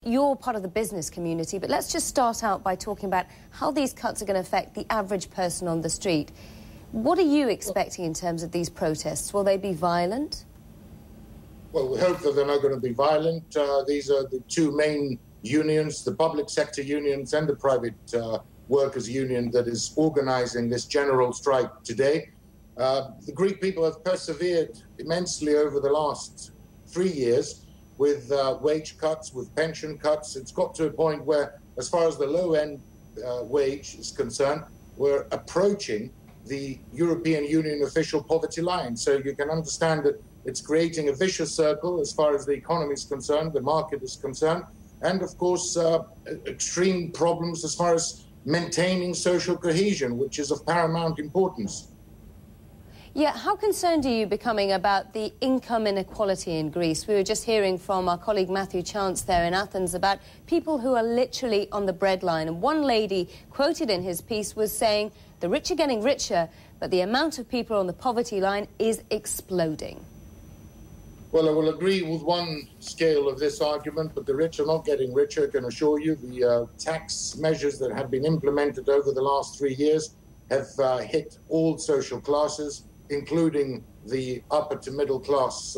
you're part of the business community, but let's just start out by talking about how these cuts are going to affect the average person on the street. What are you expecting in terms of these protests? Will they be violent? Well, we hope that they're not going to be violent. These are the two main unions, the public sector unions and the private workers' union that is organising this general strike today. The Greek people have persevered immensely over the last 3 years with wage cuts, with pension cuts. It's got to a point where, as far as the low-end wage is concerned, we're approaching the European Union official poverty line. So you can understand that it's creating a vicious circle as far as the economy is concerned, the market is concerned, and, of course, extreme problems as far as maintaining social cohesion, which is of paramount importance. Yeah, how concerned are you becoming about the income inequality in Greece? We were just hearing from our colleague Matthew Chance there in Athens about people who are literally on the breadline. And one lady quoted in his piece was saying, the rich are getting richer, but the amount of people on the poverty line is exploding. Well, I will agree with one scale of this argument, but the rich are not getting richer, I can assure you. The tax measures that have been implemented over the last 3 years have hit all social classes, including the upper to middle class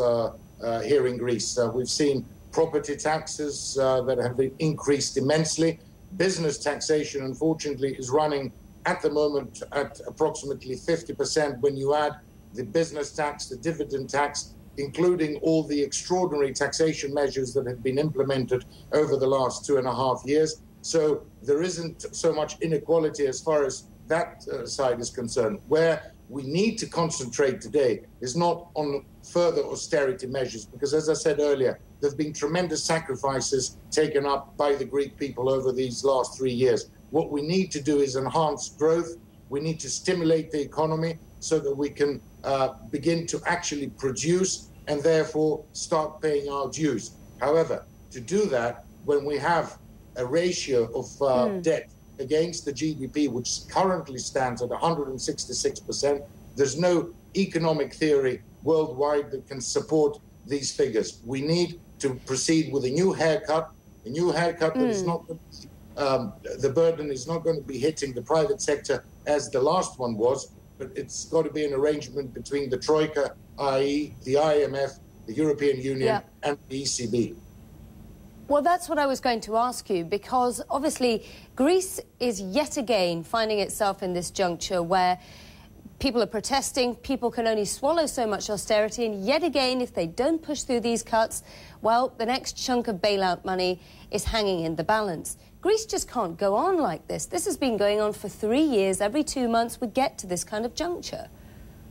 here in Greece. We've seen property taxes that have been increased immensely. Business taxation, unfortunately, is running at the moment at approximately 50% when you add the business tax, the dividend tax, including all the extraordinary taxation measures that have been implemented over the last 2.5 years. So there isn't so much inequality as far as that side is concerned. Where we need to concentrate today is not on further austerity measures, because, as I said earlier, there have been tremendous sacrifices taken up by the Greek people over these last 3 years. What we need to do is enhance growth. We need to stimulate the economy so that we can begin to actually produce and therefore start paying our dues. However, to do that, when we have a ratio of debt against the GDP, which currently stands at 166%, there's no economic theory worldwide that can support these figures. We need to proceed with a new haircut that is not going to, the burden is not going to be hitting the private sector as the last one was, but it's got to be an arrangement between the Troika, i.e. the IMF, the European Union and the ECB. Well, that's what I was going to ask you, because obviously Greece is yet again finding itself in this juncture where people are protesting, people can only swallow so much austerity, and yet again, if they don't push through these cuts, well, the next chunk of bailout money is hanging in the balance. Greece just can't go on like this. This has been going on for 3 years. Every 2 months we get to this kind of juncture.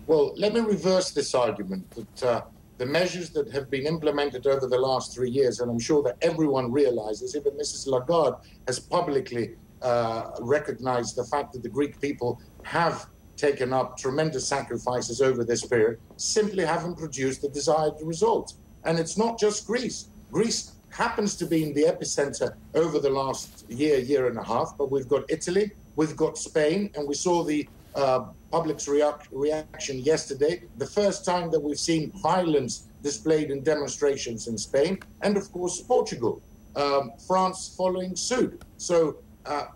Well, let me reverse this argument that the measures that have been implemented over the last 3 years, and I'm sure that everyone realizes, even Mrs. Lagarde has publicly recognized the fact that the Greek people have taken up tremendous sacrifices over this period, simply haven't produced the desired result. And it's not just Greece. Greece happens to be in the epicenter over the last year and a half, but we've got Italy, we've got Spain, and we saw the public's reaction yesterday, the first time that we've seen violence displayed in demonstrations in Spain, and of course Portugal, France following suit. So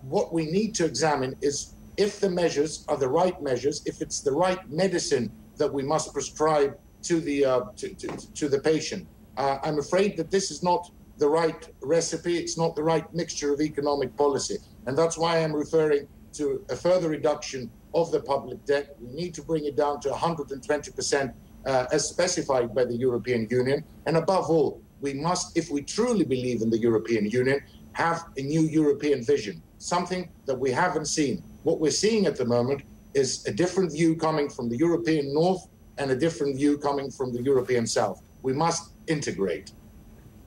what we need to examine is if the measures are the right measures, if it's the right medicine that we must prescribe to the patient. I'm afraid that this is not the right recipe, it's not the right mixture of economic policy. And that's why I'm referring to a further reduction of the public debt. We need to bring it down to 120% as specified by the European Union. And above all, we must, if we truly believe in the European Union, have a new European vision, something that we haven't seen. What we're seeing at the moment is a different view coming from the European North and a different view coming from the European South. We must integrate.